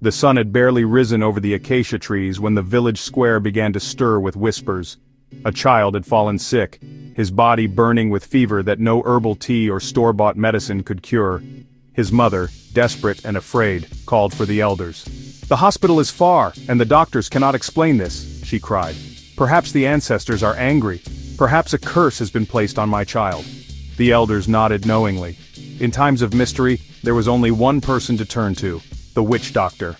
The sun had barely risen over the acacia trees when the village square began to stir with whispers. A child had fallen sick, his body burning with fever that no herbal tea or store-bought medicine could cure. His mother, desperate and afraid, called for the elders. "The hospital is far, and the doctors cannot explain this," she cried. "Perhaps the ancestors are angry. Perhaps a curse has been placed on my child." The elders nodded knowingly. In times of mystery, there was only one person to turn to: the witch doctor.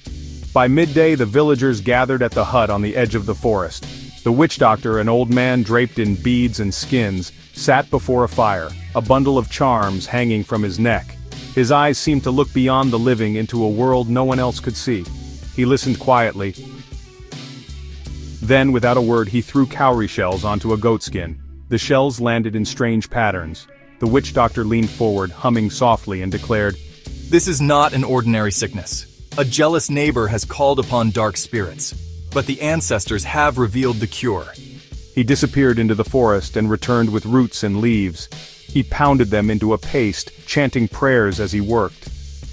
By midday, the villagers gathered at the hut on the edge of the forest. The witch doctor, an old man draped in beads and skins, sat before a fire, a bundle of charms hanging from his neck. His eyes seemed to look beyond the living into a world no one else could see. He listened quietly. Then, without a word, he threw cowrie shells onto a goatskin. The shells landed in strange patterns. The witch doctor leaned forward, humming softly, and declared, "This is not an ordinary sickness. A jealous neighbor has called upon dark spirits, but the ancestors have revealed the cure." He disappeared into the forest and returned with roots and leaves. He pounded them into a paste, chanting prayers as he worked.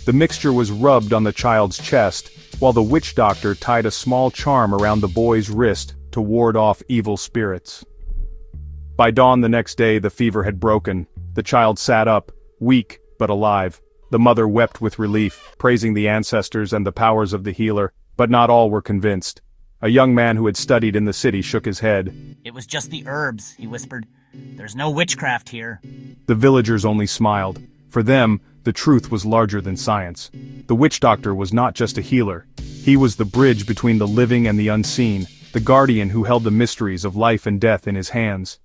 The mixture was rubbed on the child's chest, while the witch doctor tied a small charm around the boy's wrist to ward off evil spirits. By dawn the next day, the fever had broken. The child sat up, weak but alive. The mother wept with relief, praising the ancestors and the powers of the healer, but not all were convinced. A young man who had studied in the city shook his head. "It was just the herbs," he whispered. "There's no witchcraft here." The villagers only smiled. For them, the truth was larger than science. The witch doctor was not just a healer. He was the bridge between the living and the unseen, the guardian who held the mysteries of life and death in his hands.